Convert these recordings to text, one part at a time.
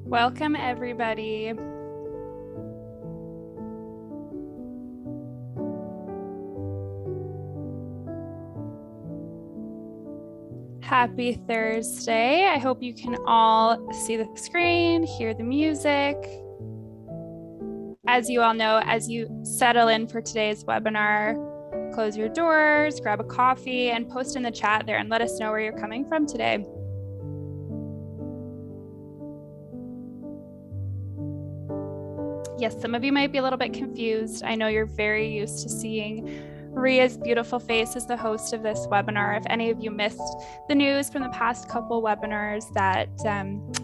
Welcome, everybody. Happy Thursday. I hope you can all see the screen, hear the music. As you all know, as you settle in for today's webinar, close your doors, grab a coffee, and post in the chat there and let us know where you're coming from today. Yes, some of you might be a little bit confused. I know you're very used to seeing Ria's beautiful face as the host of this webinar. If any of you missed the news from the past couple webinars that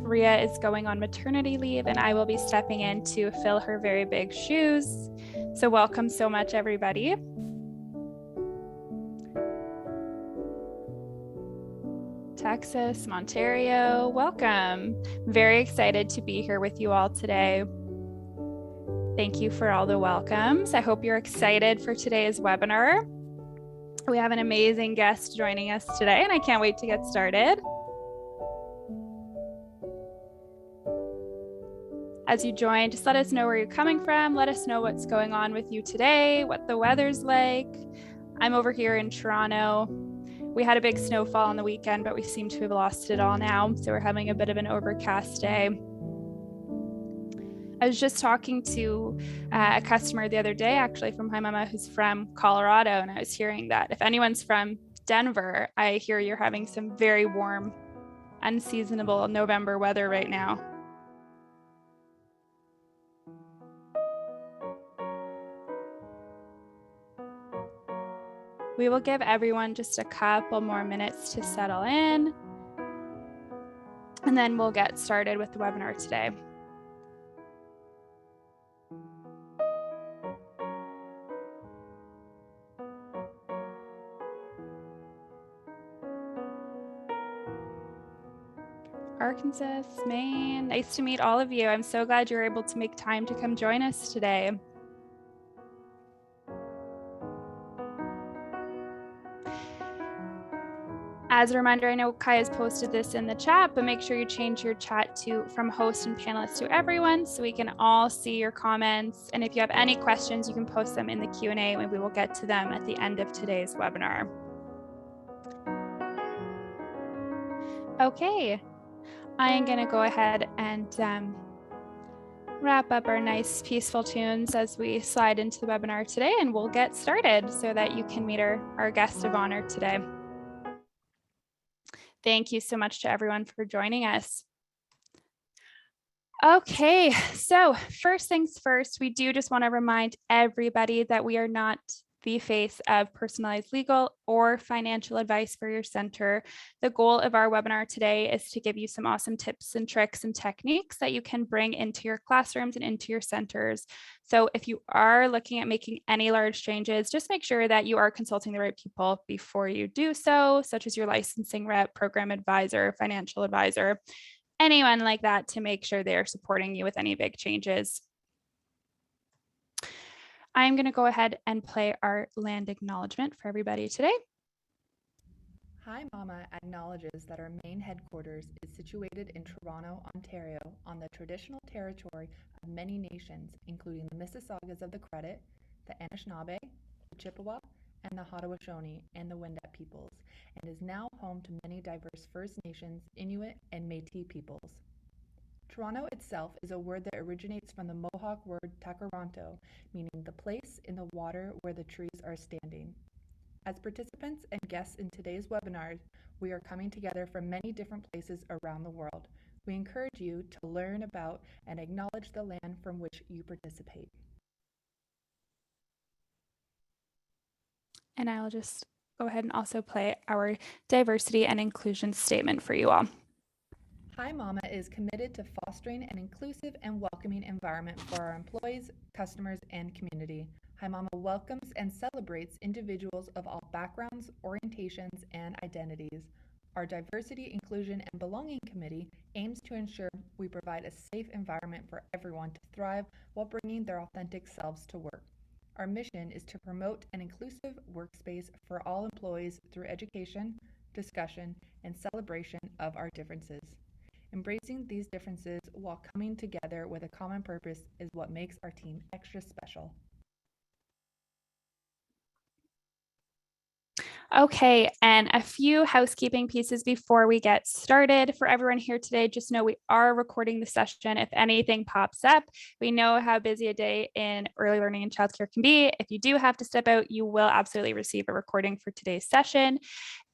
Ria is going on maternity leave and I will be stepping in to fill her very big shoes. So welcome so much, everybody. Texas, Ontario, welcome. Very excited to be here with you all today. Thank you for all the welcomes. I hope you're excited for today's webinar. We have an amazing guest joining us today, and I can't wait to get started. As you join, just let us know where you're coming from. Let us know what's going on with you today, what the weather's like. I'm over here in Toronto. We had a big snowfall on the weekend, but we seem to have lost it all now. So we're having a bit of an overcast day. I was just talking to a customer the other day, actually from Hi Mama, who's from Colorado, and I was hearing that if anyone's from Denver, I hear you're having some very warm, unseasonable November weather right now. We will give everyone just a couple more minutes to settle in, and then we'll get started with the webinar today. Arkansas, Maine, nice to meet all of you. I'm so glad you're able to make time to come join us today. As a reminder, I know Kai has posted this in the chat, but make sure you change your chat from host and panelists to everyone so we can all see your comments. And if you have any questions, you can post them in the Q&A and we will get to them at the end of today's webinar. Okay, I am going to go ahead and wrap up our nice peaceful tunes as we slide into the webinar today, and we'll get started so that you can meet our guest of honor today. Thank you so much to everyone for joining us. Okay, so first things first, we do just want to remind everybody that we are not the face of personalized legal or financial advice for your center. The goal of our webinar today is to give you some awesome tips and tricks and techniques that you can bring into your classrooms and into your centers. So if you are looking at making any large changes, just make sure that you are consulting the right people before you do so, such as your licensing rep, program advisor, financial advisor, anyone like that, to make sure they're supporting you with any big changes. I'm going to go ahead and play our land acknowledgement for everybody today. Hi Mama acknowledges that our main headquarters is situated in Toronto, Ontario, on the traditional territory of many nations, including the Mississaugas of the Credit, the Anishinaabe, the Chippewa, and the Haudenosaunee and the Wendat peoples, and is now home to many diverse First Nations, Inuit, and Métis peoples. Toronto itself is a word that originates from the Mohawk word takaranto, meaning the place in the water where the trees are standing. As participants and guests in today's webinar, we are coming together from many different places around the world. We encourage you to learn about and acknowledge the land from which you participate. And I'll just go ahead and also play our diversity and inclusion statement for you all. Hi Mama is committed to fostering an inclusive and welcoming environment for our employees, customers, and community. Hi Mama welcomes and celebrates individuals of all backgrounds, orientations, and identities. Our Diversity, Inclusion, and Belonging Committee aims to ensure we provide a safe environment for everyone to thrive while bringing their authentic selves to work. Our mission is to promote an inclusive workspace for all employees through education, discussion, and celebration of our differences. Embracing these differences while coming together with a common purpose is what makes our team extra special. Okay, and a few housekeeping pieces before we get started. For everyone here today, just know we are recording the session. If anything pops up, we know how busy a day in early learning and childcare can be. If you do have to step out, you will absolutely receive a recording for today's session.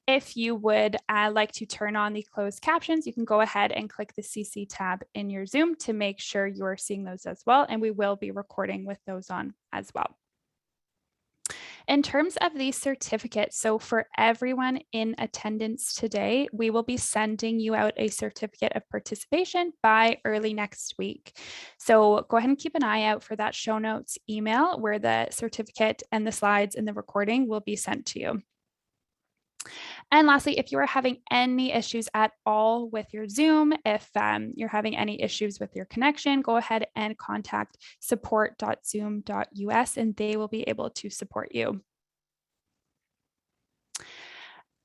If you would like to turn on the closed captions, you can go ahead and click the CC tab in your Zoom to make sure you are seeing those as well. And we will be recording with those on as well. In terms of the certificate, so for everyone in attendance today, we will be sending you out a certificate of participation by early next week. So go ahead and keep an eye out for that show notes email where the certificate and the slides and the recording will be sent to you. And lastly, if you are having any issues at all with your Zoom, if you're having any issues with your connection, go ahead and contact support.zoom.us and they will be able to support you.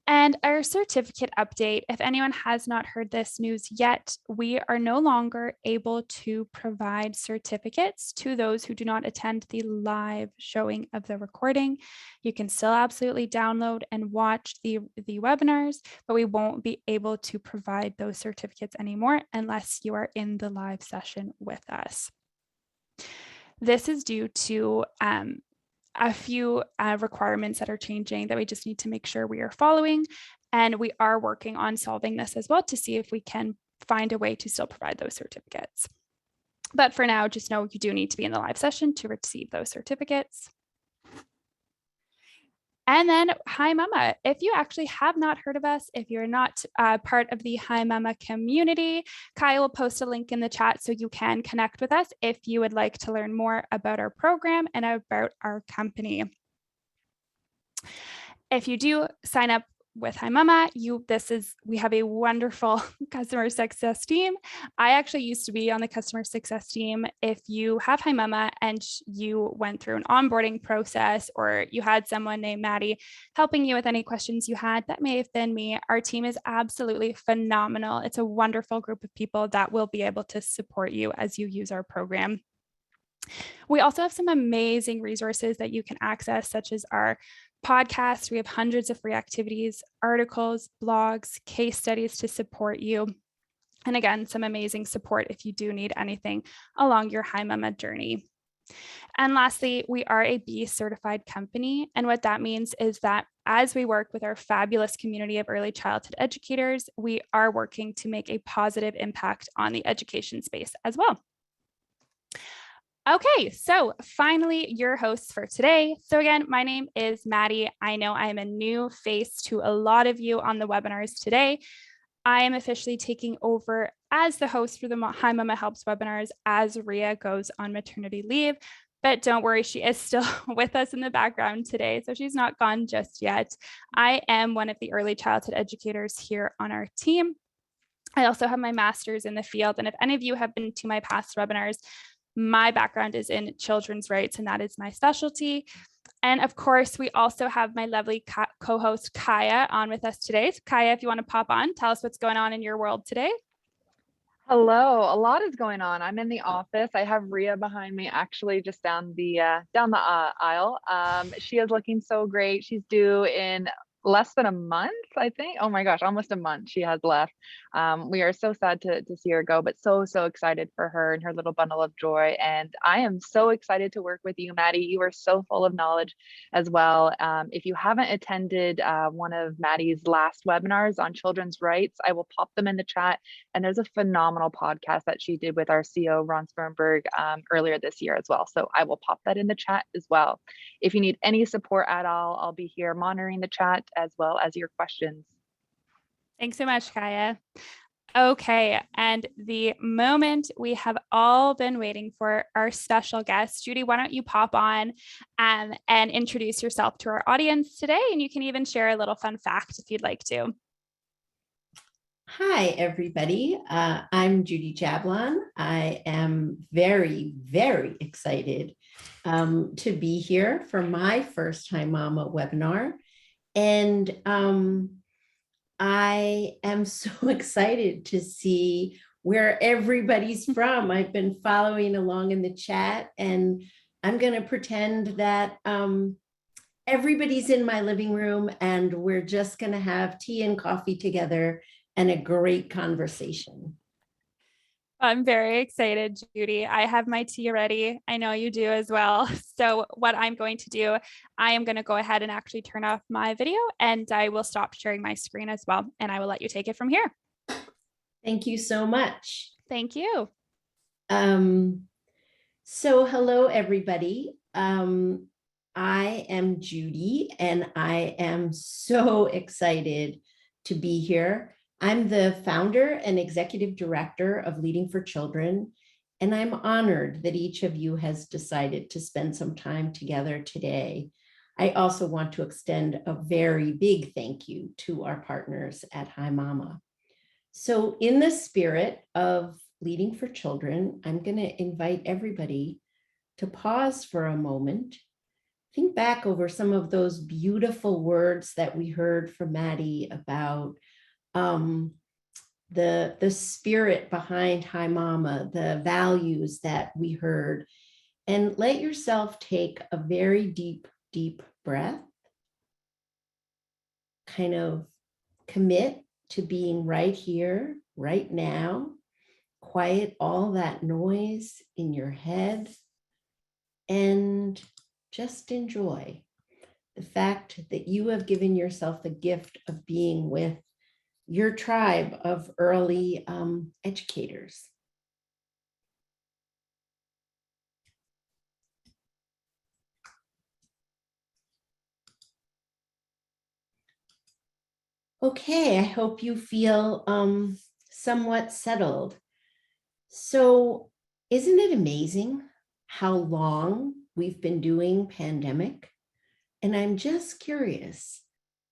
And our certificate update, if anyone has not heard this news yet, we are no longer able to provide certificates to those who do not attend the live showing of the recording. You can still absolutely download and watch the webinars, but we won't be able to provide those certificates anymore unless you are in the live session with us. This is due to a few requirements that are changing that we just need to make sure we are following. And we are working on solving this as well to see if we can find a way to still provide those certificates. But for now, just know you do need to be in the live session to receive those certificates. And then Hi Mama, if you actually have not heard of us, if you're not part of the Hi Mama community, Kaya will post a link in the chat so you can connect with us if you would like to learn more about our program and about our company. If you do sign up with Hi Mama, we have a wonderful customer success team. I actually used to be on the customer success team. If you have Hi Mama and you went through an onboarding process or you had someone named Maddie helping you with any questions you had, that may have been me. Our team is absolutely phenomenal. It's a wonderful group of people that will be able to support you as you use our program. We also have some amazing resources that you can access, such as our podcast. We have hundreds of free activities, articles, blogs, case studies to support you. And again, some amazing support if you do need anything along your Hi Mama journey. And lastly, we are a B certified company. And what that means is that as we work with our fabulous community of early childhood educators, we are working to make a positive impact on the education space as well. Okay, so finally, your hosts for today. So again, my name is Maddie. I know I am a new face to a lot of you on the webinars today. I am officially taking over as the host for the Hi Mama Helps webinars as Rhea goes on maternity leave. But don't worry, she is still with us in the background today, so she's not gone just yet. I am one of the early childhood educators here on our team. I also have my master's in the field, and if any of you have been to my past webinars, my background is in children's rights, and that is my specialty. And of course, we also have my lovely co-host Kaya on with us today. So Kaya, if you want to pop on, tell us what's going on in your world today. Hello, a lot is going on. I'm in the office. I have Rhea behind me, actually, just down the aisle. She is looking so great. She's due in less than a month, I think. Oh my gosh, almost a month she has left. We are so sad to see her go, but so excited for her and her little bundle of joy. And I am so excited to work with you, Maddie. You are so full of knowledge as well. If you haven't attended one of Maddie's last webinars on children's rights, I will pop them in the chat. And there's a phenomenal podcast that she did with our CEO, Ron Sternberg, earlier this year as well. So I will pop that in the chat as well. If you need any support at all, I'll be here monitoring the chat as well as your questions. Thanks so much, Kaya. Okay, and the moment we have all been waiting for, our special guest. Judy, why don't you pop on and introduce yourself to our audience today, and you can even share a little fun fact if you'd like to. Hi, everybody. I'm Judy Jablon. I am very excited to be here for my first Hi Mama webinar. And I am so excited to see where everybody's from. I've been following along in the chat, and I'm going to pretend that everybody's in my living room and we're just going to have tea and coffee together and a great conversation. I'm very excited, Judy. I have my tea ready. I know you do as well. So what I'm going to do, I am going to go ahead and actually turn off my video, and I will stop sharing my screen as well. And I will let you take it from here. Thank you so much. Thank you. So hello, everybody. I am Judy, and I am so excited to be here. I'm the founder and executive director of Leading for Children, and I'm honored that each of you has decided to spend some time together today. I also want to extend a very big thank you to our partners at Hi Mama. So in the spirit of Leading for Children, I'm going to invite everybody to pause for a moment. Think back over some of those beautiful words that we heard from Maddie about the spirit behind Hi Mama, the values that we heard, and let yourself take a very deep, deep breath. Kind of commit to being right here, right now. Quiet all that noise in your head and just enjoy the fact that you have given yourself the gift of being with your tribe of early educators. Okay, I hope you feel somewhat settled. So, isn't it amazing how long we've been doing pandemic? And I'm just curious,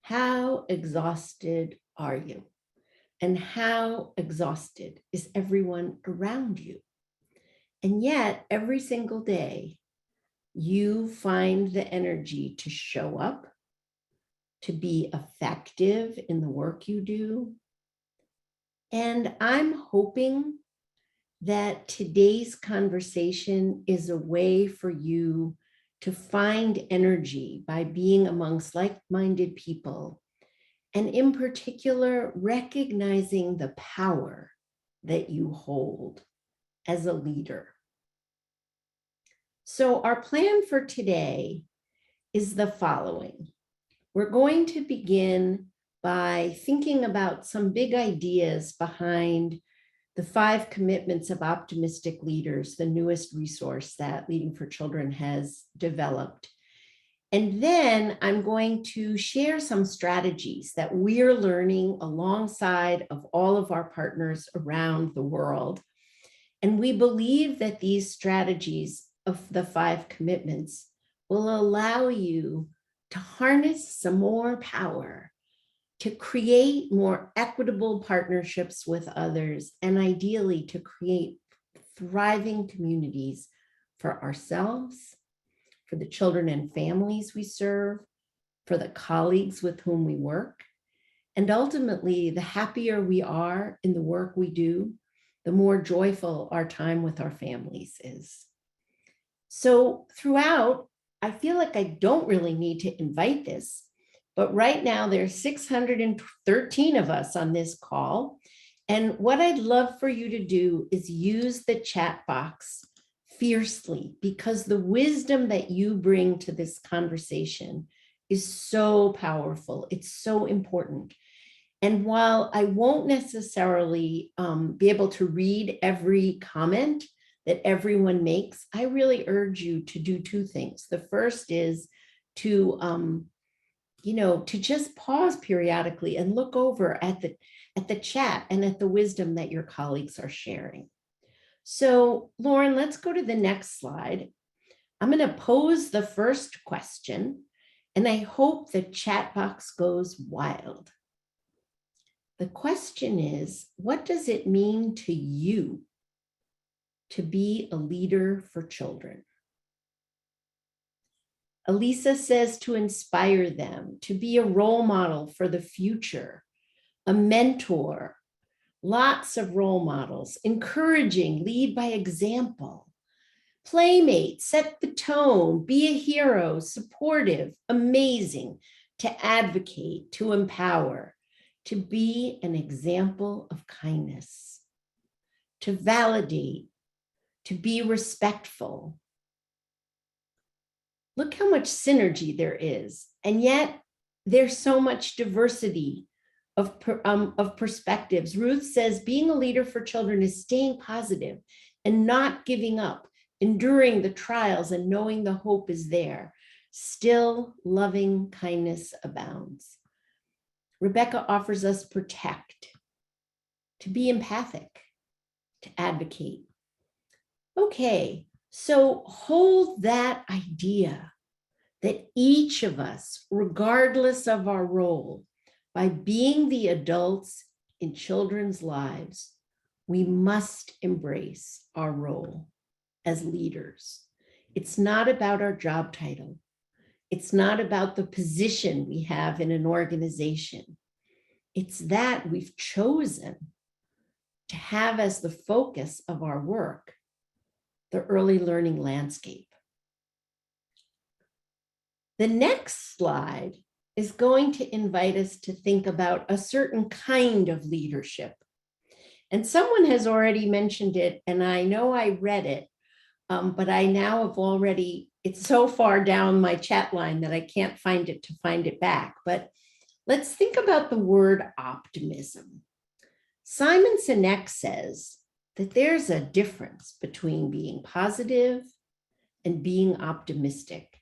how exhausted are you? And how exhausted is everyone around you? And yet, every single day, you find the energy to show up, to be effective in the work you do. And I'm hoping that today's conversation is a way for you to find energy by being amongst like-minded people, and in particular, recognizing the power that you hold as a leader. So our plan for today is the following. We're going to begin by thinking about some big ideas behind the 5 commitments of optimistic leaders, the newest resource that Leading for Children has developed. And then I'm going to share some strategies that we're learning alongside of all of our partners around the world. And we believe that these strategies of the 5 commitments will allow you to harness some more power, to create more equitable partnerships with others, and ideally to create thriving communities for ourselves, for the children and families we serve, for the colleagues with whom we work. And ultimately, the happier we are in the work we do, the more joyful our time with our families is. So throughout, I feel like I don't really need to invite this, but right now there's 613 of us on this call. And what I'd love for you to do is use the chat box fiercely, because the wisdom that you bring to this conversation is so powerful. It's so important. And while I won't necessarily be able to read every comment that everyone makes, I really urge you to do 2 things. The first is to, to just pause periodically and look over at the chat and at the wisdom that your colleagues are sharing. So, Lauren, let's go to the next slide. I'm going to pose the first question, and I hope the chat box goes wild. The question is, what does it mean to you to be a leader for children? Elisa says to inspire them, to be a role model for the future, a mentor, lots of role models, encouraging, lead by example, playmate, set the tone, be a hero, supportive, amazing, to advocate, to empower, to be an example of kindness, to validate, to be respectful. Look how much synergy there is. And yet there's so much diversity of perspectives. Ruth says being a leader for children is staying positive and not giving up, enduring the trials and knowing the hope is there. Still loving kindness abounds. Rebecca offers us protect, to be empathic, to advocate. Okay, so hold that idea that each of us, regardless of our role, by being the adults in children's lives, we must embrace our role as leaders. It's not about our job title. It's not about the position we have in an organization. It's that we've chosen to have as the focus of our work the early learning landscape. The next slide is going to invite us to think about a certain kind of leadership. And someone has already mentioned it, and I know I read it, but I now have already, it's so far down my chat line that I can't find it back. But let's think about the word optimism. Simon Sinek says that there's a difference between being positive and being optimistic.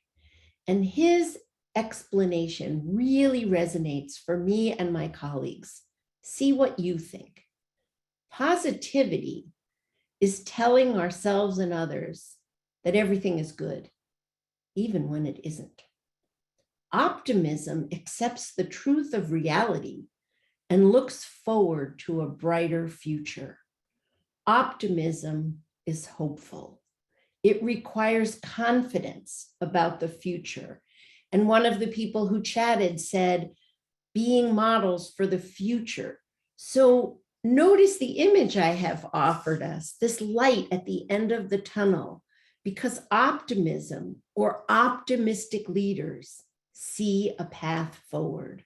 And his explanation really resonates for me and my colleagues. See what you think. Positivity is telling ourselves and others that everything is good, even when it isn't. Optimism accepts the truth of reality and looks forward to a brighter future. Optimism is hopeful. It requires confidence about the future. And one of the people who chatted said, being models for the future. So notice the image I have offered us, this light at the end of the tunnel, because optimism or optimistic leaders see a path forward.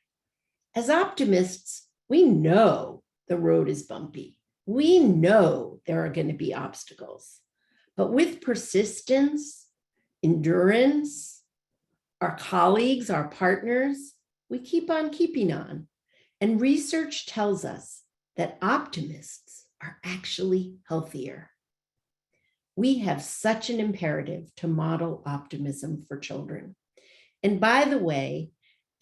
As optimists, we know the road is bumpy. We know there are going to be obstacles. But with persistence, endurance, our colleagues, our partners, we keep on keeping on. And research tells us that optimists are actually healthier. We have such an imperative to model optimism for children. And by the way,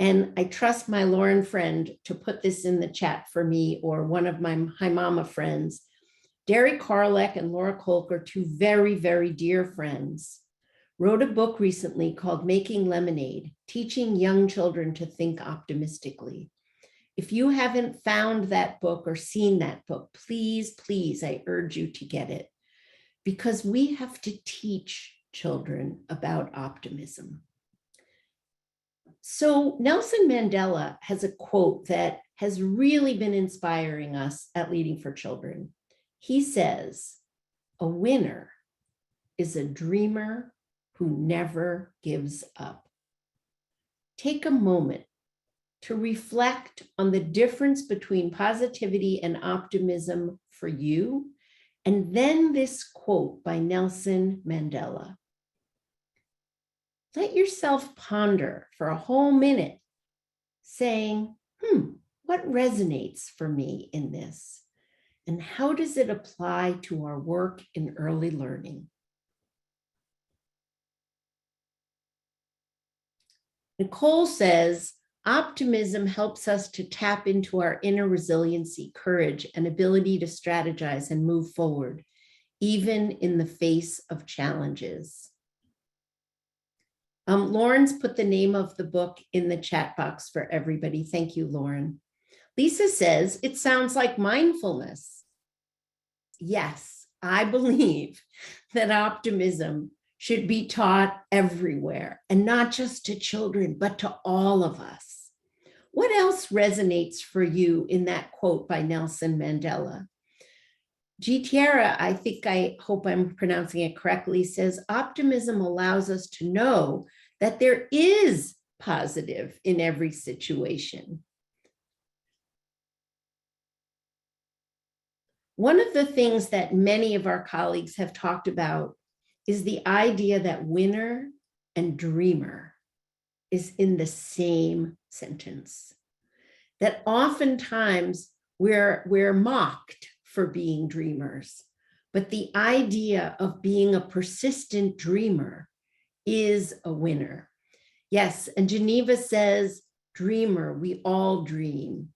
and I trust my Lauren friend to put this in the chat for me, or one of my Hi Mama friends, Derry Karlek and Laura Kolker, two very, very dear friends, wrote a book recently called Making Lemonade, Teaching Young Children to Think Optimistically. If you haven't found that book or seen that book, please, please, I urge you to get it, because we have to teach children about optimism. So Nelson Mandela has a quote that has really been inspiring us at Leading for Children. He says, "A winner is a dreamer who never gives up." Take a moment to reflect on the difference between positivity and optimism for you, and then this quote by Nelson Mandela. Let yourself ponder for a whole minute, saying, what resonates for me in this? And how does it apply to our work in early learning? Nicole says, optimism helps us to tap into our inner resiliency, courage, and ability to strategize and move forward, even in the face of challenges. Lauren's put the name of the book in the chat box for everybody. Thank you, Lauren. Lisa says, it sounds like mindfulness. Yes, I believe that optimism should be taught everywhere, and not just to children, but to all of us. What else resonates for you in that quote by Nelson Mandela? Tierra, I hope I'm pronouncing it correctly, says optimism allows us to know that there is positive in every situation. One of the things that many of our colleagues have talked about is the idea that winner and dreamer is in the same sentence. That oftentimes we're mocked for being dreamers, but the idea of being a persistent dreamer is a winner. Yes, and Geneva says, dreamer, we all dream.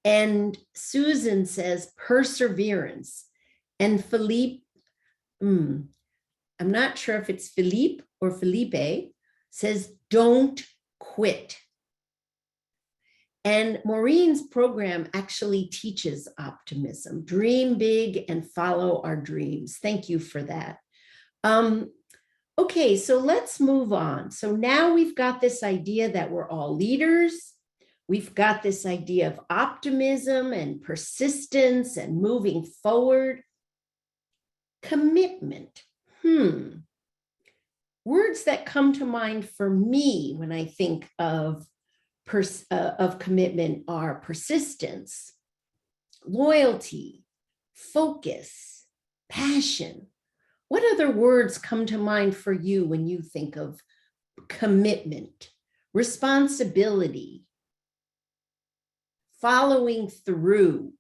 And Susan says, perseverance. And Philippe, I'm not sure if it's Philippe or Felipe, says, don't quit. And Maureen's program actually teaches optimism. Dream big and follow our dreams. Thank you for that. Okay, so let's move on. So now we've got this idea that we're all leaders. We've got this idea of optimism and persistence and moving forward. Commitment. Words that come to mind for me when I think of commitment are persistence, loyalty, focus, passion. What other words come to mind for you when you think of commitment, responsibility, following through,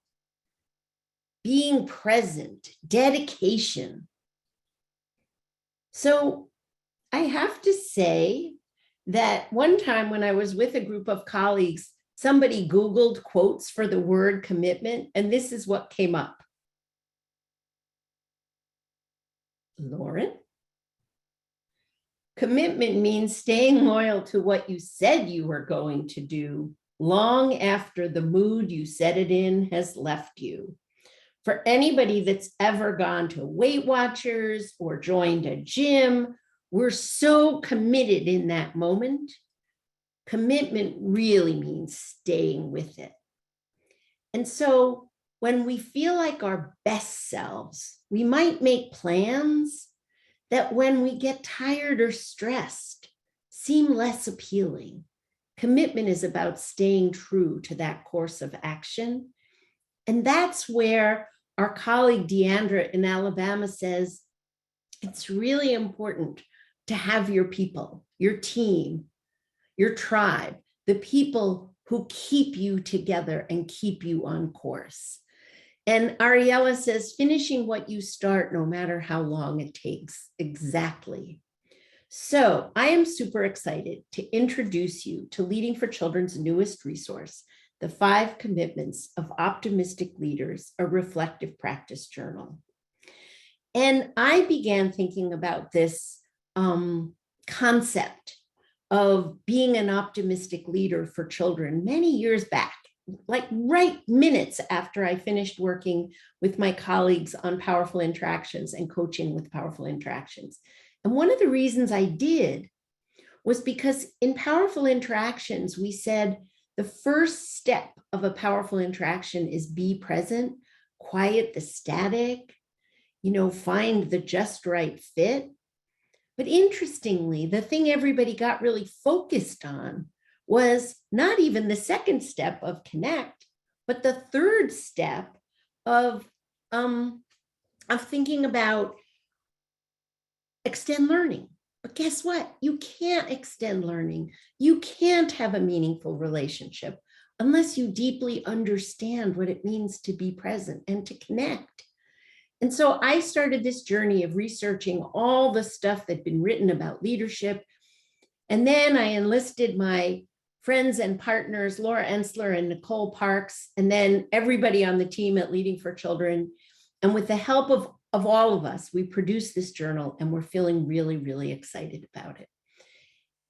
being present, dedication? So I have to say that one time when I was with a group of colleagues, somebody Googled quotes for the word commitment, and this is what came up. Lauren? Commitment means staying loyal to what you said you were going to do long after the mood you set it in has left you. For anybody that's ever gone to Weight Watchers or joined a gym, we're so committed in that moment. Commitment really means staying with it. And so when we feel like our best selves, we might make plans that when we get tired or stressed, seem less appealing. Commitment is about staying true to that course of action. And that's where our colleague Deandra in Alabama says, it's really important to have your people, your team, your tribe, the people who keep you together and keep you on course. And Ariella says, finishing what you start, no matter how long it takes. Exactly. So I am super excited to introduce you to Leading for Children's newest resource, the 5 Commitments of Optimistic Leaders, a reflective practice journal. And I began thinking about this concept of being an optimistic leader for children many years back, like right minutes after I finished working with my colleagues on powerful interactions and coaching with powerful interactions. And one of the reasons I did was because in powerful interactions, we said the first step of a powerful interaction is be present, quiet the static, find the just right fit. But interestingly, the thing everybody got really focused on was not even the second step of connect, but the third step of thinking about extend learning. But guess what? You can't extend learning. You can't have a meaningful relationship unless you deeply understand what it means to be present and to connect. And so I started this journey of researching all the stuff that'd been written about leadership. And then I enlisted my friends and partners, Laura Ensler and Nicole Parks, and then everybody on the team at Leading for Children. And with the help of all of us, we produced this journal, and we're feeling really, really excited about it.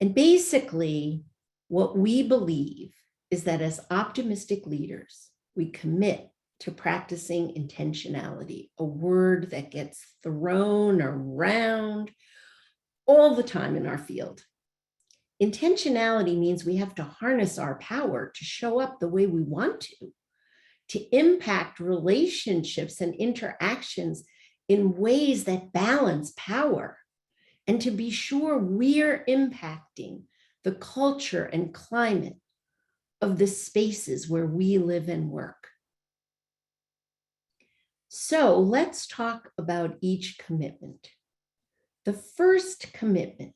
And basically, what we believe is that as optimistic leaders, we commit to practicing intentionality, a word that gets thrown around all the time in our field. Intentionality means we have to harness our power to show up the way we want to impact relationships and interactions in ways that balance power, and to be sure we're impacting the culture and climate of the spaces where we live and work. So let's talk about each commitment. The first commitment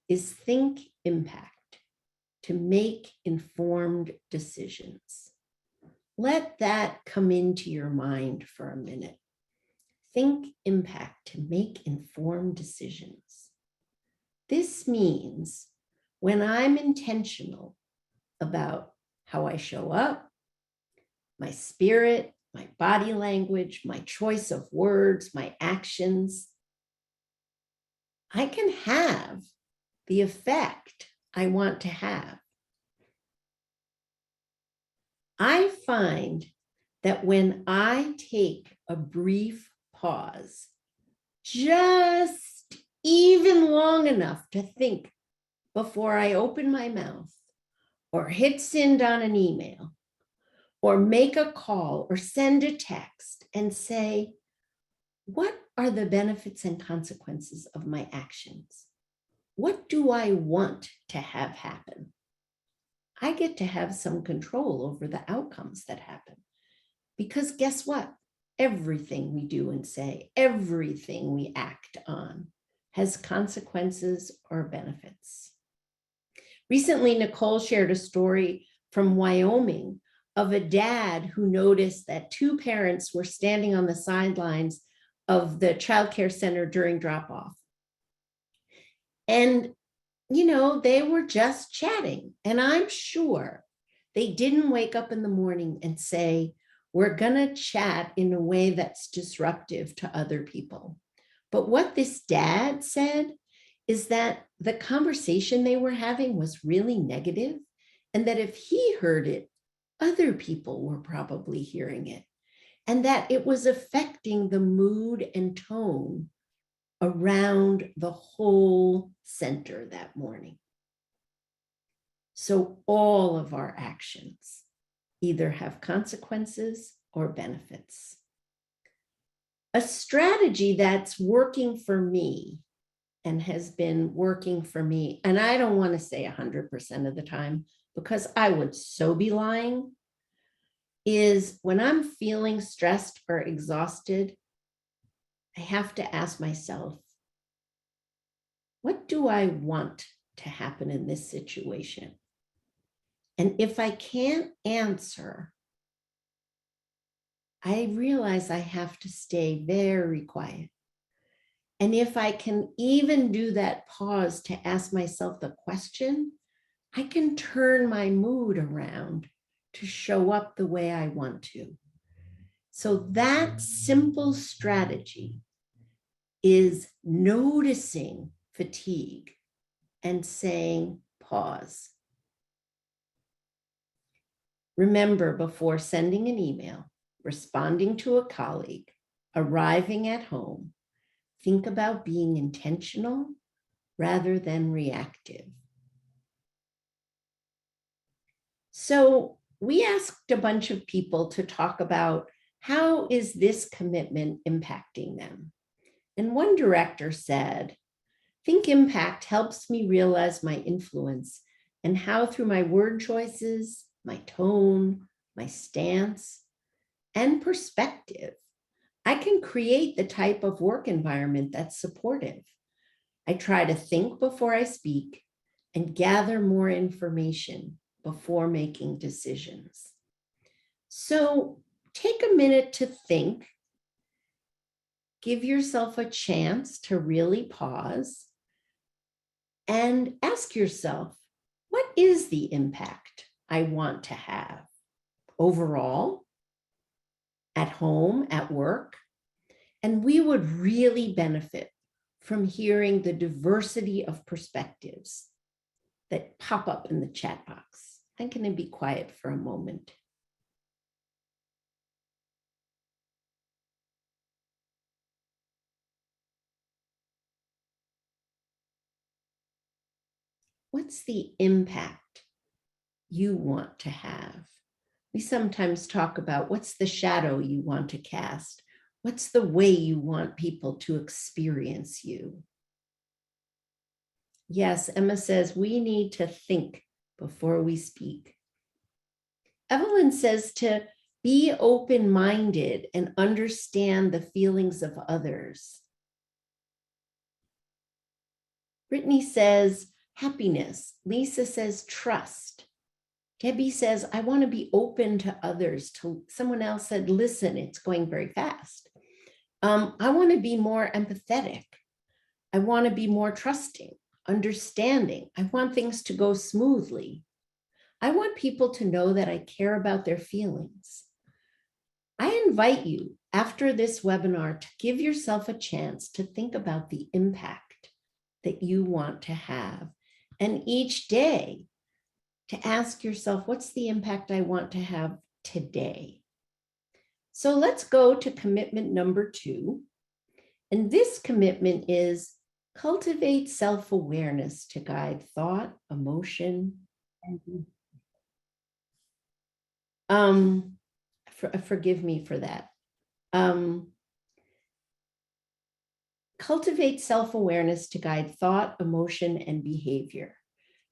is think impact, to make informed decisions. Let that come into your mind for a minute. Think impact, to make informed decisions. This means when I'm intentional about how I show up, my spirit, my body language, my choice of words, my actions, I can have the effect I want to have. I find that when I take a brief pause, just even long enough to think before I open my mouth or hit send on an email or make a call or send a text and say, what are the benefits and consequences of my actions? What do I want to have happen? I get to have some control over the outcomes that happen. Because guess what? Everything we do and say, everything we act on has consequences or benefits. Recently, Nicole shared a story from Wyoming of a dad who noticed that two parents were standing on the sidelines of the childcare center during drop-off. And, they were just chatting. And I'm sure they didn't wake up in the morning and say, we're going to chat in a way that's disruptive to other people. But what this dad said is that the conversation they were having was really negative, and that if he heard it, other people were probably hearing it, and that it was affecting the mood and tone around the whole center that morning. So all of our actions either have consequences or benefits. A strategy that's working for me and has been working for me, and I don't want to say 100% of the time because I would so be lying, is when I'm feeling stressed or exhausted, I have to ask myself, what do I want to happen in this situation? And if I can't answer, I realize I have to stay very quiet. And if I can even do that pause to ask myself the question, I can turn my mood around to show up the way I want to. So that simple strategy is noticing fatigue and saying pause. Remember, before sending an email, responding to a colleague, arriving at home, think about being intentional rather than reactive. So we asked a bunch of people to talk about how is this commitment impacting them? And one director said, think impact helps me realize my influence and how through my word choices, my tone, my stance, and perspective, I can create the type of work environment that's supportive. I try to think before I speak and gather more information before making decisions. So take a minute to think, give yourself a chance to really pause and ask yourself, what is the impact I want to have overall, at home, at work? And we would really benefit from hearing the diversity of perspectives that pop up in the chat box. I'm going to be quiet for a moment. what's the impact you want to have? We sometimes talk about what's the shadow you want to cast? What's the way you want people to experience you? Yes, Emma says we need to think before we speak. Evelyn says to be open-minded and understand the feelings of others. Brittany says happiness. Lisa says trust. Debbie says, I want to be open to others. Someone else said, listen, it's going very fast. I want to be more empathetic. I want to be more trusting, understanding. I want things to go smoothly. I want people to know that I care about their feelings. I invite you after this webinar to give yourself a chance to think about the impact that you want to have. And each day to ask yourself, what's the impact I want to have today? So let's go to commitment number 2. And this commitment is cultivate self-awareness to guide thought, emotion, and forgive me for that. Cultivate self-awareness to guide thought, emotion, and behavior.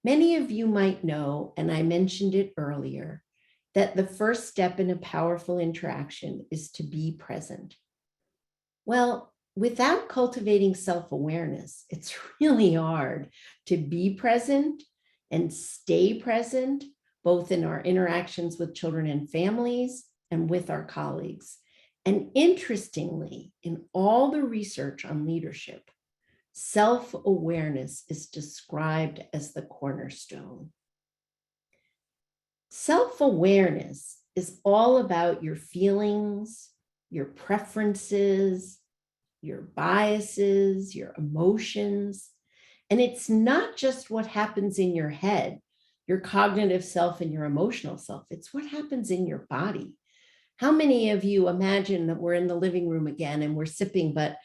Many of you might know, and I mentioned it earlier, that the first step in a powerful interaction is to be present. Well, without cultivating self-awareness, it's really hard to be present and stay present, both in our interactions with children and families and with our colleagues. And interestingly, in all the research on leadership, self-awareness is described as the cornerstone. Self-awareness is all about your feelings, your preferences, your biases, your emotions. And it's not just what happens in your head, your cognitive self and your emotional self. It's what happens in your body. How many of you imagine that we're in the living room again and we're sipping, but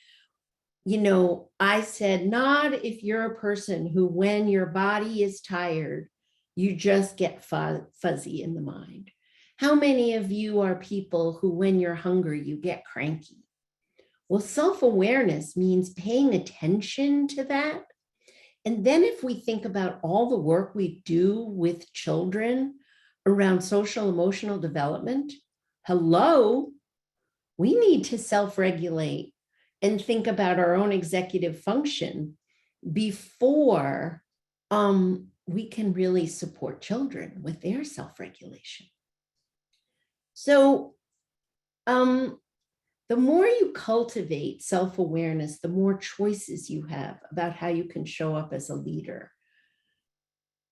you know, I said, not if you're a person who, when your body is tired, you just get fuzzy in the mind. How many of you are people who, when you're hungry, you get cranky? Well, self-awareness means paying attention to that. And then if we think about all the work we do with children around social emotional development, hello, we need to self-regulate and think about our own executive function before we can really support children with their self-regulation. So the more you cultivate self-awareness, the more choices you have about how you can show up as a leader.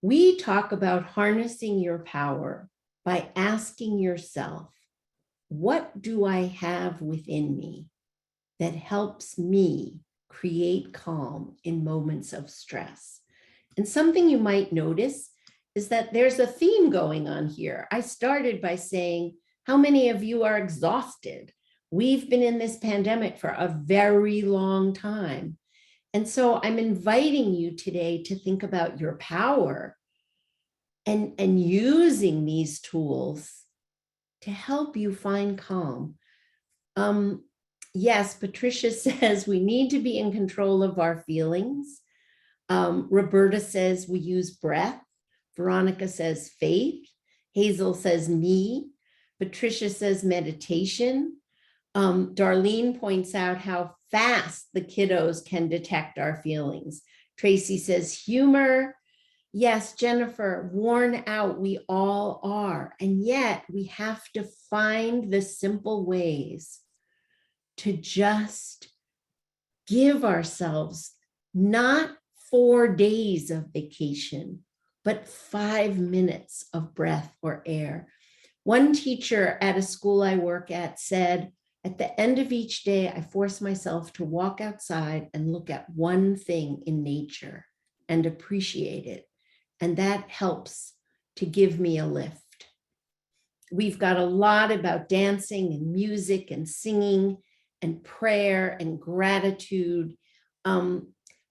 We talk about harnessing your power by asking yourself, what do I have within me that helps me create calm in moments of stress? And something you might notice is that there's a theme going on here. I started by saying, how many of you are exhausted? We've been in this pandemic for a very long time. And so I'm inviting you today to think about your power and using these tools to help you find calm. Yes, Patricia says we need to be in control of our feelings. Roberta says we use breath. Veronica says faith. Hazel says me. Patricia says meditation. Darlene points out how fast the kiddos can detect our feelings. Tracy says humor. Yes, Jennifer, worn out, we all are. And yet we have to find the simple ways to just give ourselves not 4 days of vacation, but 5 minutes of breath or air. One teacher at a school I work at said, at the end of each day, I force myself to walk outside and look at one thing in nature and appreciate it. And that helps to give me a lift. We've got a lot about dancing and music and singing and prayer and gratitude.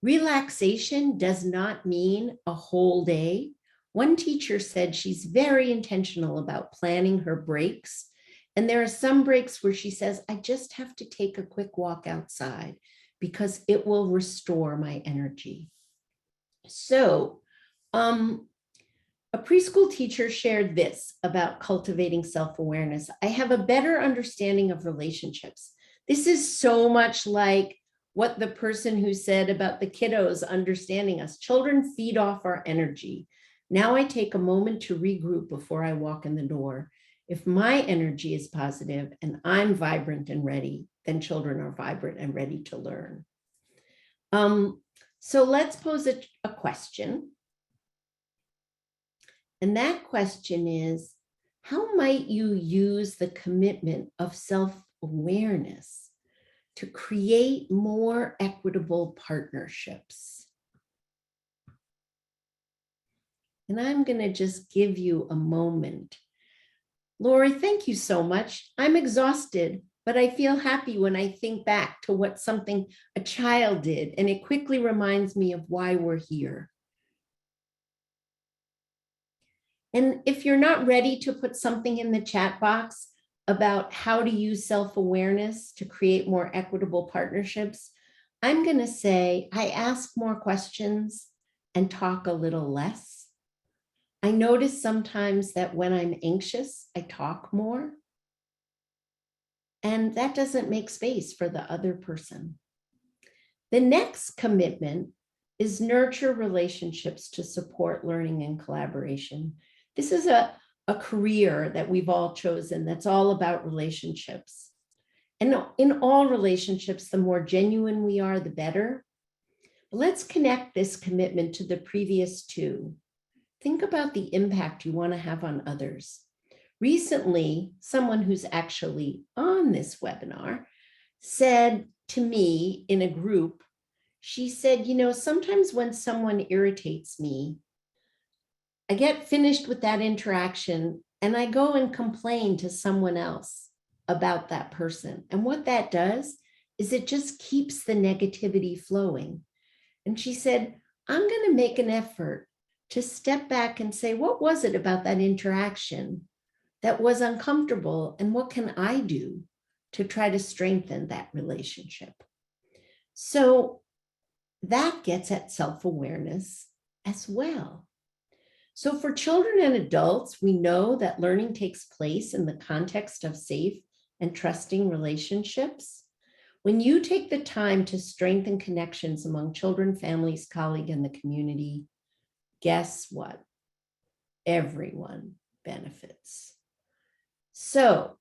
Relaxation does not mean a whole day. One teacher said she's very intentional about planning her breaks. And there are some breaks where she says, I just have to take a quick walk outside because it will restore my energy. So, a preschool teacher shared this about cultivating self-awareness. I have a better understanding of relationships. This is so much like what the person who said about the kiddos understanding us. Children feed off our energy. Now I take a moment to regroup before I walk in the door. If my energy is positive and I'm vibrant and ready, then children are vibrant and ready to learn. So let's pose a question. And that question is, how might you use the commitment of self-awareness to create more equitable partnerships? And I'm going to just give you a moment. Lori, thank you so much. I'm exhausted, but I feel happy when I think back to what something a child did, and it quickly reminds me of why we're here. And if you're not ready to put something in the chat box about how to use self-awareness to create more equitable partnerships, I'm going to say I ask more questions and talk a little less. I notice sometimes that when I'm anxious, I talk more. And that doesn't make space for the other person. The next commitment is nurture relationships to support learning and collaboration. This is a career that we've all chosen that's all about relationships. And in all relationships, the more genuine we are, the better. But let's connect this commitment to the previous two. Think about the impact you want to have on others. Recently, someone who's actually on this webinar said to me in a group, she said, you know, sometimes when someone irritates me, I get finished with that interaction and I go and complain to someone else about that person. And what that does is it just keeps the negativity flowing. And she said, I'm going to make an effort to step back and say, what was it about that interaction that was uncomfortable? And what can I do to try to strengthen that relationship? So that gets at self-awareness as well. So for children and adults, we know that learning takes place in the context of safe and trusting relationships. When you take the time to strengthen connections among children, families, colleagues, and the community, guess what? Everyone benefits. So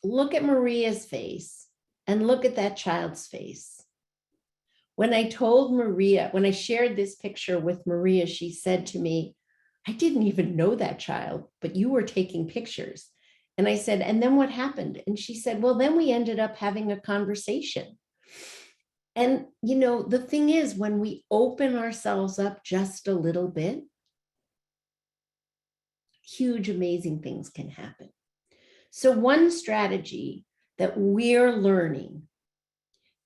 look at Maria's face and look at that child's face. When I told Maria, when I shared this picture with Maria, she said to me, I didn't even know that child, but you were taking pictures. And I said, and then what happened? And she said, well, then we ended up having a conversation. And, you know, the thing is, when we open ourselves up just a little bit, huge, amazing things can happen. So one strategy that we're learning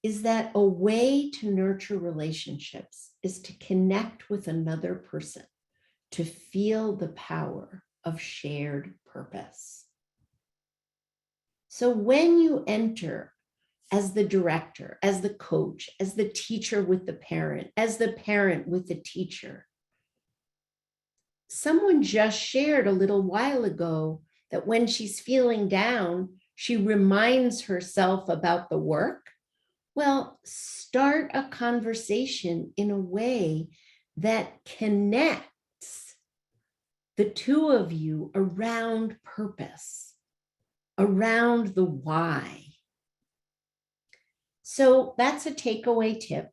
is that a way to nurture relationships is to connect with another person, to feel the power of shared purpose. So when you enter as the director, as the coach, as the teacher with the parent, as the parent with the teacher, someone just shared a little while ago that when she's feeling down, she reminds herself about the work. Well, start a conversation in a way that connects the two of you around purpose, around the why. So that's a takeaway tip.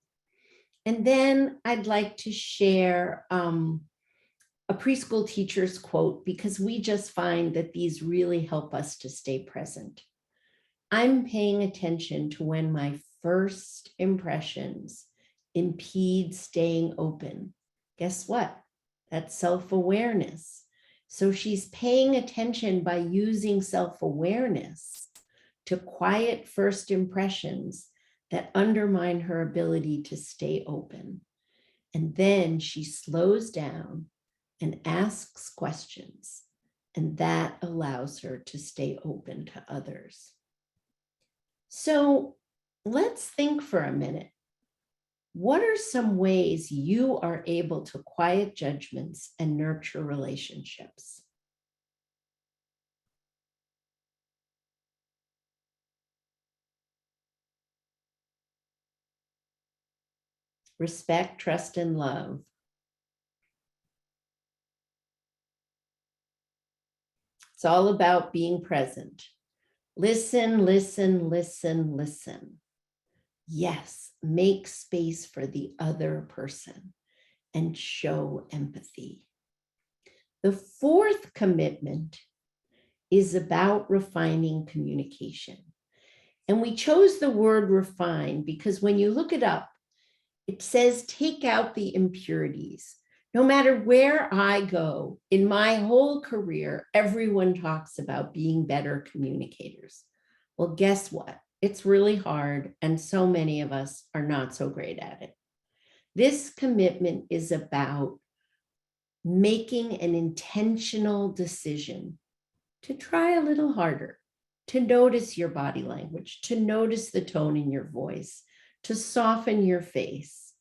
And then I'd like to share a preschool teacher's quote, because we just find that these really help us to stay present. I'm paying attention to when my first impressions impede staying open. Guess what? That's self-awareness. So she's paying attention by using self-awareness to quiet first impressions that undermine her ability to stay open. And then she slows down and asks questions, and that allows her to stay open to others. So let's think for a minute. What are some ways you are able to quiet judgments and nurture relationships? Respect, trust, and love. It's all about being present. Listen, listen, listen, listen. Yes, make space for the other person and show empathy. The fourth commitment is about refining communication. And we chose the word refine because when you look it up, it says take out the impurities. No matter where I go in my whole career, everyone talks about being better communicators. Well, guess what? It's really hard, and so many of us are not so great at it. This commitment is about making an intentional decision to try a little harder, to notice your body language, to notice the tone in your voice, to soften your face.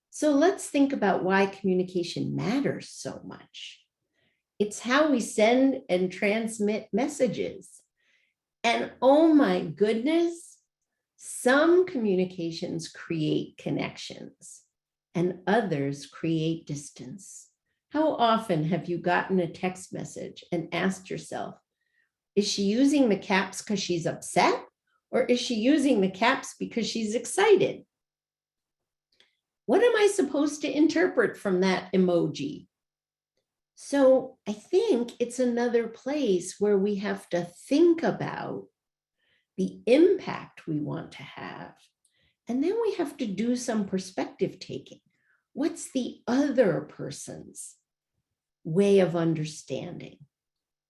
So let's think about why communication matters so much. It's how we send and transmit messages. And oh my goodness, some communications create connections and others create distance. How often have you gotten a text message and asked yourself, is she using the caps because she's upset? Or is she using the caps because she's excited? What am I supposed to interpret from that emoji? So I think it's another place where we have to think about the impact we want to have. And then we have to do some perspective taking. What's the other person's way of understanding?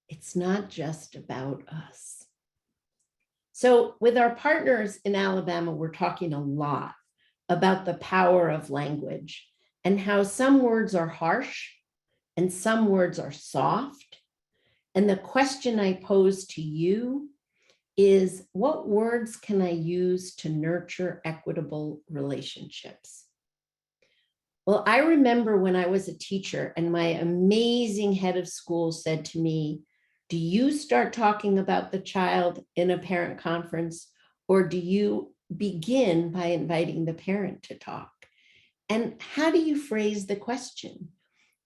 It's not just about us. So with our partners in Alabama, we're talking a lot about the power of language and how some words are harsh and some words are soft. And the question I pose to you is, what words can I use to nurture equitable relationships? Well, I remember when I was a teacher and my amazing head of school said to me, do you start talking about the child in a parent conference, or do you begin by inviting the parent to talk? And how do you phrase the question?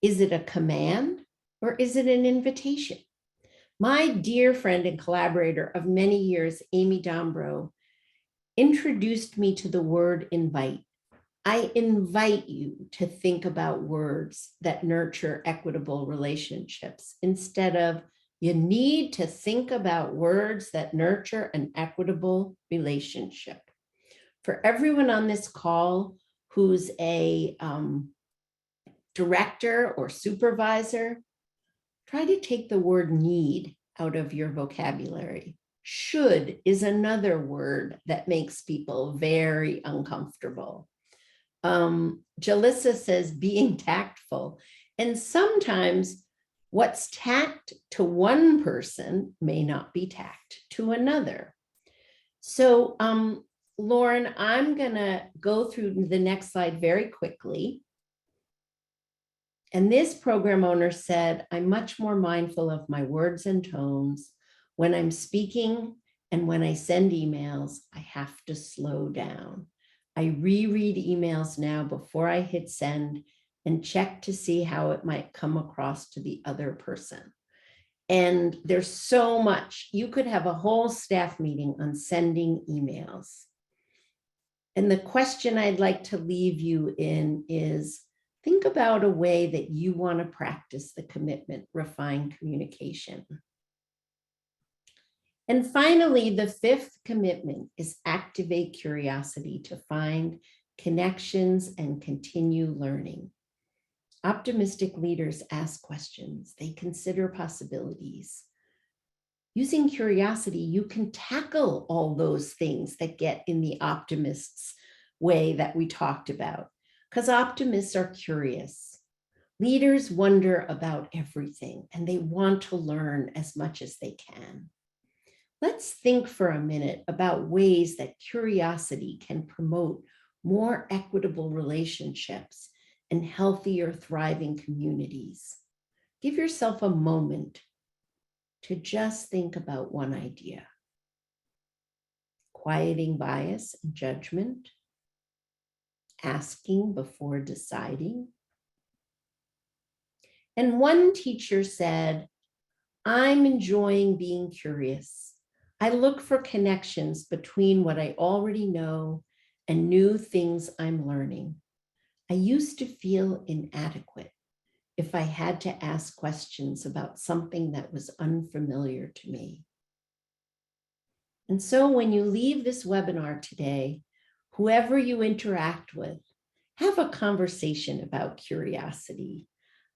Is it a command or is it an invitation? My dear friend and collaborator of many years, Amy Dombrow, introduced me to the word invite. I invite you to think about words that nurture equitable relationships instead of you need to think about words that nurture an equitable relationship. For everyone on this call who's a director or supervisor, try to take the word need out of your vocabulary. Should is another word that makes people very uncomfortable. Jalissa says being tactful. And sometimes what's tact to one person may not be tact to another. So Lauren, I'm gonna go through the next slide very quickly. And this program owner said, I'm much more mindful of my words and tones. When I'm speaking and when I send emails, I have to slow down. I reread emails now before I hit send and check to see how it might come across to the other person. And there's so much. You could have a whole staff meeting on sending emails. And the question I'd like to leave you in is, think about a way that you want to practice the commitment, refine communication. And finally, the fifth commitment is activate curiosity to find connections and continue learning. Optimistic leaders ask questions. They consider possibilities. Using curiosity, you can tackle all those things that get in the optimist's way that we talked about, because optimists are curious. Leaders wonder about everything and they want to learn as much as they can. Let's think for a minute about ways that curiosity can promote more equitable relationships and healthier, thriving communities. Give yourself a moment to just think about one idea. Quieting bias and judgment, asking before deciding. And one teacher said, I'm enjoying being curious. I look for connections between what I already know and new things I'm learning. I used to feel inadequate if I had to ask questions about something that was unfamiliar to me. And so when you leave this webinar today, whoever you interact with, have a conversation about curiosity.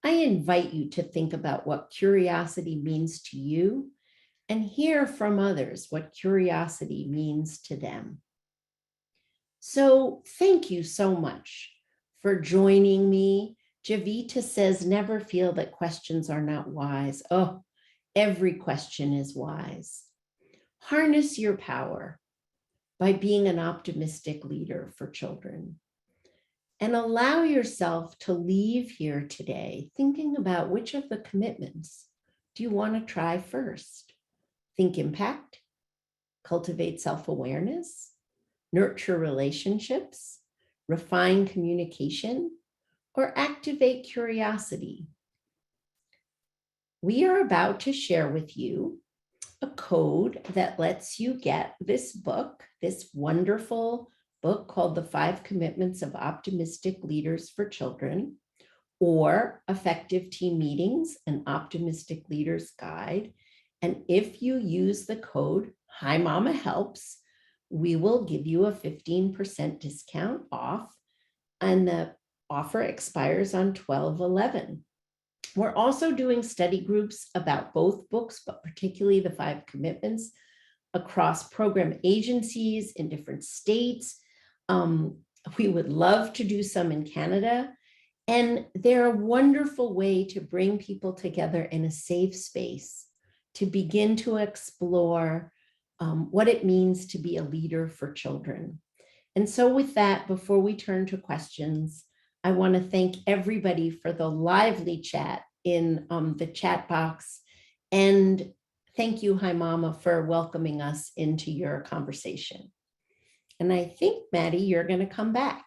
I invite you to think about what curiosity means to you and hear from others what curiosity means to them. So thank you so much for joining me. Javita says, never feel that questions are not wise. Oh, every question is wise. Harness your power by being an optimistic leader for children. And allow yourself to leave here today thinking about which of the commitments do you want to try first. Think impact, cultivate self-awareness, nurture relationships, refine communication, or activate curiosity. We are about to share with you a code that lets you get this book, this wonderful book called The 5 Commitments of Optimistic Leaders for Children, or Effective Team Meetings, an Optimistic Leader's Guide. And if you use the code Hi Mama Helps, we will give you a 15% discount off, and the offer expires on 12/11. We're also doing study groups about both books, but particularly the 5 commitments across program agencies in different states. We would love to do some in Canada. And they're a wonderful way to bring people together in a safe space to begin to explore what it means to be a leader for children. And so with that, before we turn to questions, I want to thank everybody for the lively chat in the chat box. And thank you, Hi Mama, for welcoming us into your conversation. And I think, Maddie, you're going to come back.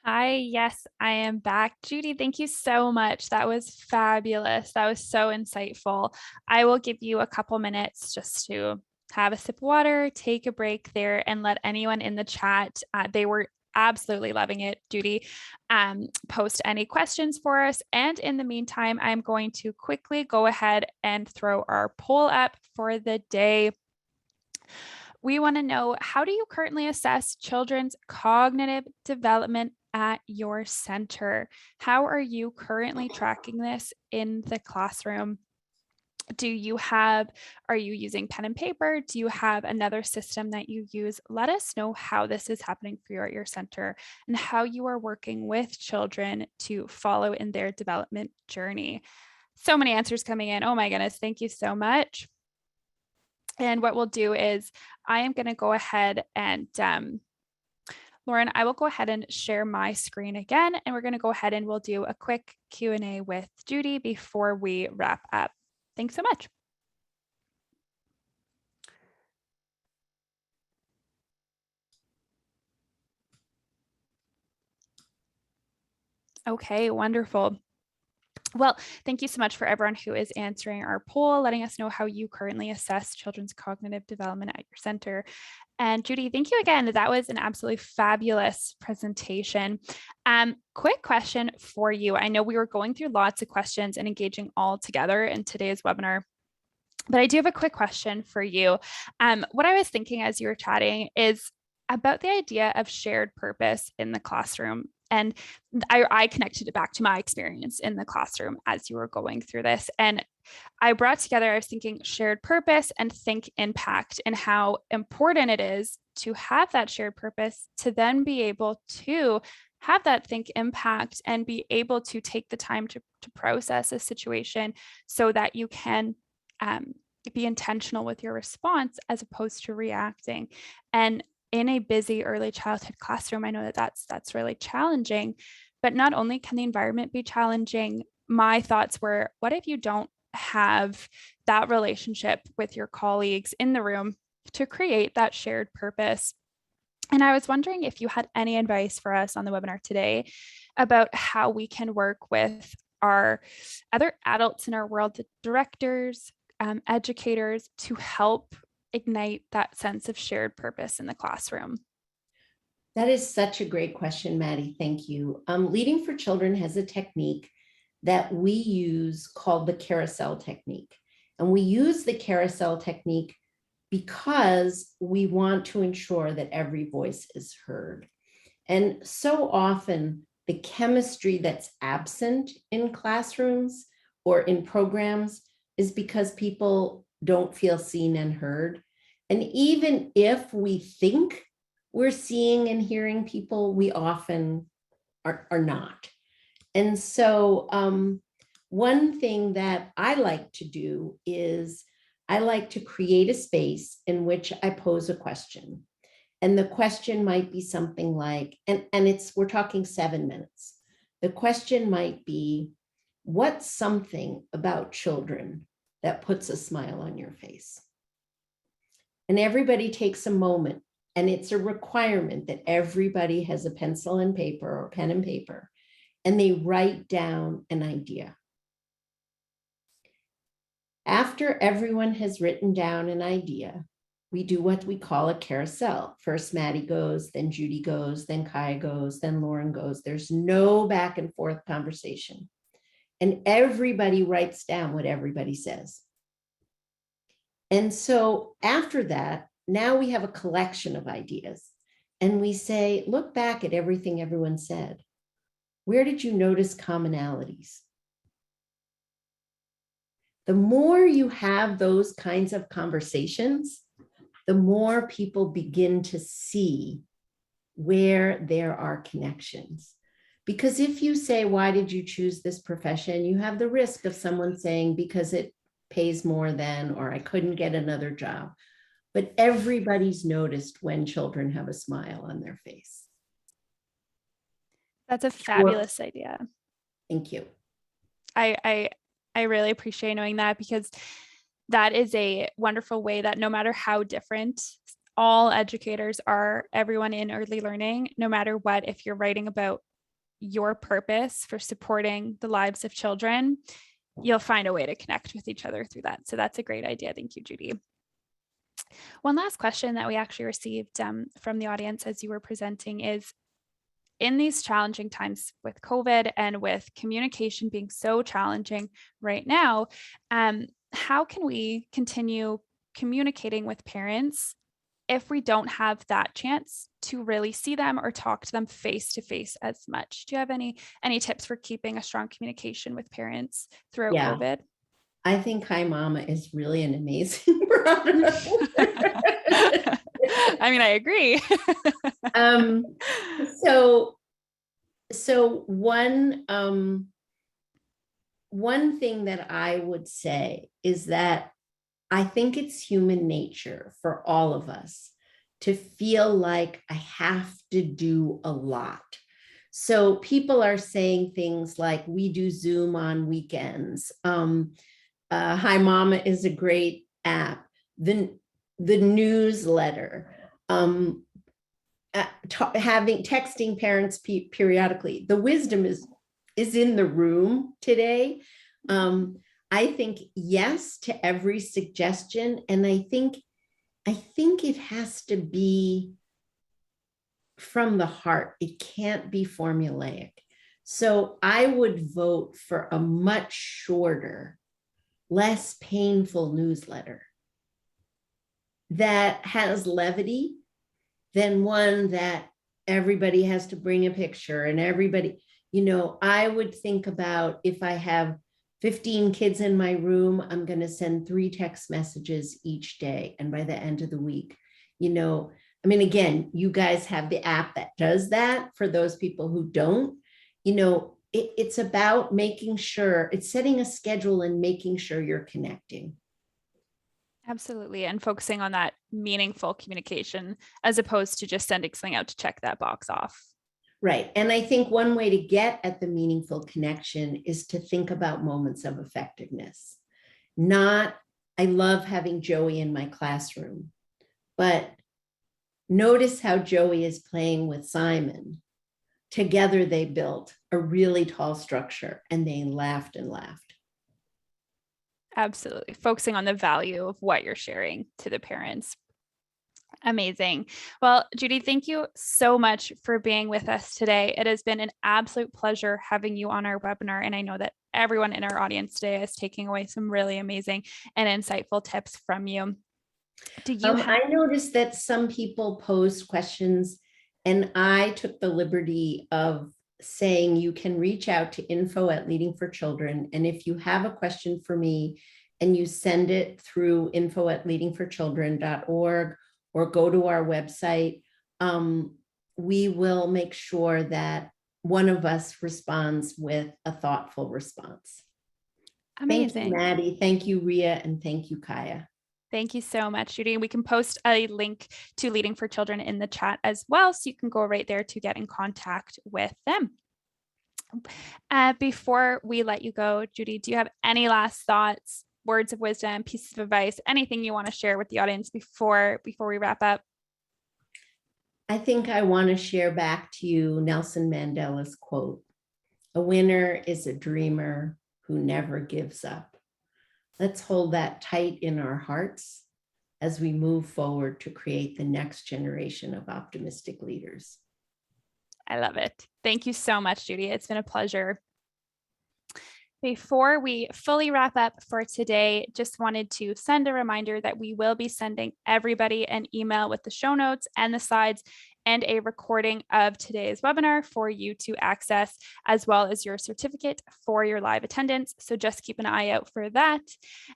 Hi, yes, I am back. Judy, thank you so much. That was fabulous. That was so insightful. I will give you a couple minutes just to have a sip of water, take a break there, and let anyone in the chat, they were absolutely loving it, Judy, post any questions for us. And in the meantime, I'm going to quickly go ahead and throw our poll up for the day. We want to know, how do you currently assess children's cognitive development at your center? How are you currently tracking this in the classroom? Are you using pen and paper? Do you have another system that you use? Let us know how this is happening for you at your center and how you are working with children to follow in their development journey. So many answers coming in. Oh my goodness, thank you so much. And what we'll do is I am going to go ahead and Lauren, I will go ahead and share my screen again, and we're going to go ahead and we'll do a quick Q&A with Judy before we wrap up. Thanks so much. Okay, wonderful. Well, thank you so much for everyone who is answering our poll, letting us know how you currently assess children's cognitive development at your center. And Judy, thank you again. That was an absolutely fabulous presentation. Quick question for you. I know we were going through lots of questions and engaging all together in today's webinar, but I do have a quick question for you. What I was thinking as you were chatting is about the idea of shared purpose in the classroom. And I connected it back to my experience in the classroom as you were going through this. And I brought together, I was thinking shared purpose and think impact, and how important it is to have that shared purpose to then be able to have that think impact and be able to take the time to process a situation so that you can be intentional with your response as opposed to reacting. And in a busy early childhood classroom, I know that that's really challenging, but not only can the environment be challenging, my thoughts were, what if you don't have that relationship with your colleagues in the room to create that shared purpose? And I was wondering if you had any advice for us on the webinar today about how we can work with our other adults in our world, the directors, educators, to help ignite that sense of shared purpose in the classroom. That is such a great question, Maddie. Thank you. Leading for Children has a technique that we use called the carousel technique. And we use the carousel technique because we want to ensure that every voice is heard. And so often the chemistry that's absent in classrooms or in programs is because people don't feel seen and heard. And even if we think we're seeing and hearing people, we often are not. And so one thing that I like to do is I like to create a space in which I pose a question. And the question might be something like, and we're talking 7 minutes. The question might be, what's something about children that puts a smile on your face? And everybody takes a moment, and it's a requirement that everybody has a pencil and paper or pen and paper, and they write down an idea. After everyone has written down an idea, we do what we call a carousel. First Maddie goes, then Judy goes, then Kaya goes, then Lauren goes. There's no back and forth conversation. And everybody writes down what everybody says. And so after that, now we have a collection of ideas. And we say, look back at everything everyone said. Where did you notice commonalities? The more you have those kinds of conversations, the more people begin to see where there are connections. Because if you say, why did you choose this profession? You have the risk of someone saying, because it pays more than, or I couldn't get another job. But everybody's noticed when children have a smile on their face. That's a fabulous idea. Thank you. I really appreciate knowing that, because that is a wonderful way that no matter how different all educators are, everyone in early learning, no matter what, if you're writing about your purpose for supporting the lives of children, you'll find a way to connect with each other through that. So that's a great idea. Thank you, Judy. One last question that we actually received from the audience as you were presenting is, in these challenging times with COVID and with communication being so challenging right now, how can we continue communicating with parents if we don't have that chance to really see them or talk to them face to face as much? Do you have any tips for keeping a strong communication with parents throughout COVID? I think Hi Mama is really an amazing product. I mean, I agree. So one thing that I would say is that I think it's human nature for all of us to feel like I have to do a lot. So people are saying things like, we do Zoom on weekends. Hi Mama is a great app. The newsletter, texting parents periodically. The wisdom is in the room today. I think yes to every suggestion, and I think it has to be from the heart. It can't be formulaic. So I would vote for a much shorter, less painful newsletter that has levity than one that everybody has to bring a picture and everybody, I would think about, if I have 15 kids in my room, I'm going to send 3 text messages each day. And by the end of the week, I mean, again, you guys have the app that does that. For those people who don't, it's about making sure, it's setting a schedule and making sure you're connecting. Absolutely. And focusing on that meaningful communication as opposed to just sending something out to check that box off. Right. And I think one way to get at the meaningful connection is to think about moments of effectiveness. I love having Joey in my classroom, but notice how Joey is playing with Simon. Together, they built a really tall structure and they laughed and laughed. Absolutely. Focusing on the value of what you're sharing to the parents. Amazing. Well, Judy, thank you so much for being with us today. It has been an absolute pleasure having you on our webinar. And I know that everyone in our audience today is taking away some really amazing and insightful tips from you. I noticed that some people posed questions, and I took the liberty of saying you can reach out to info@Leading for Children. And if you have a question for me and you send it through info@leadingforchildren.org or go to our website, we will make sure that one of us responds with a thoughtful response. Amazing. Thank you, Maddie. Thank you, Ria. And thank you, Kaya. Thank you so much, Judy. We can post a link to Leading for Children in the chat as well, so you can go right there to get in contact with them. Before we let you go, Judy, do you have any last thoughts, words of wisdom, pieces of advice, anything you want to share with the audience before we wrap up? I think I want to share back to you Nelson Mandela's quote: "A winner is a dreamer who never gives up." Let's hold that tight in our hearts as we move forward to create the next generation of optimistic leaders. I love it. Thank you so much, Judy. It's been a pleasure. Before we fully wrap up for today, just wanted to send a reminder that we will be sending everybody an email with the show notes and the slides and a recording of today's webinar for you to access, as well as your certificate for your live attendance. So just keep an eye out for that.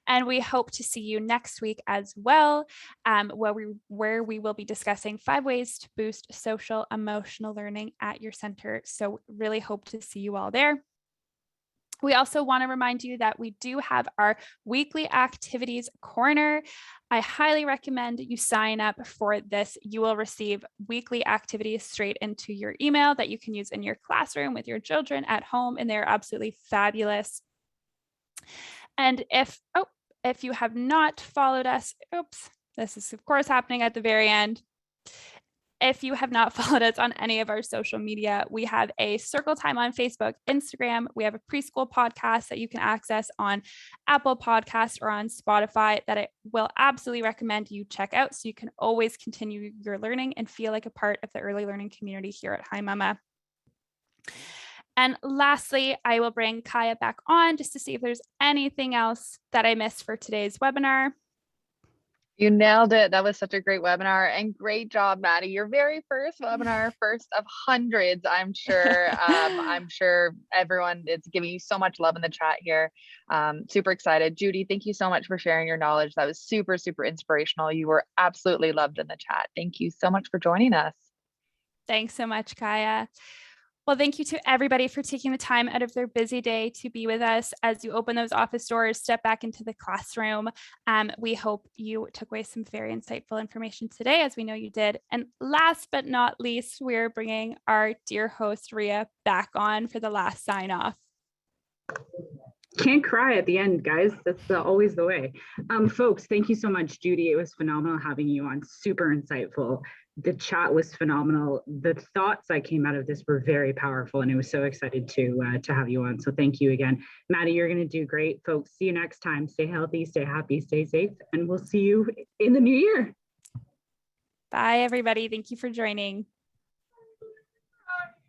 And we hope to see you next week as well, where we will be discussing 5 ways to boost social emotional learning at your center. So really hope to see you all there. We also want to remind you that we do have our weekly activities corner. I highly recommend you sign up for this. You will receive weekly activities straight into your email that you can use in your classroom with your children at home, and they're absolutely fabulous. And if you have not followed us, this is of course happening at the very end. If you have not followed us on any of our social media, we have a circle time on Facebook, Instagram. We have a preschool podcast that you can access on Apple Podcasts or on Spotify that I will absolutely recommend you check out, so you can always continue your learning and feel like a part of the early learning community here at Hi Mama. And lastly, I will bring Kaya back on just to see if there's anything else that I missed for today's webinar. You nailed it. That was such a great webinar, and great job, Maddie. Your very first webinar, first of hundreds, I'm sure. I'm sure everyone is giving you so much love in the chat here. Super excited. Judy, thank you so much for sharing your knowledge. That was super, super inspirational. You were absolutely loved in the chat. Thank you so much for joining us. Thanks so much, Kaya. Well, thank you to everybody for taking the time out of their busy day to be with us as you open those office doors, step back into the classroom. We hope you took away some very insightful information today, as we know you did. And last but not least, we're bringing our dear host, Ria, back on for the last sign off. Can't cry at the end, guys. That's always the way. Folks, thank you so much, Judy. It was phenomenal having you on. Super insightful. The chat was phenomenal. The thoughts that came out of this were very powerful, and I was so excited to have you on. So thank you again. Maddie, you're going to do great. Folks, see you next time. Stay healthy, stay happy, stay safe, and we'll see you in the new year. Bye, everybody. Thank you for joining.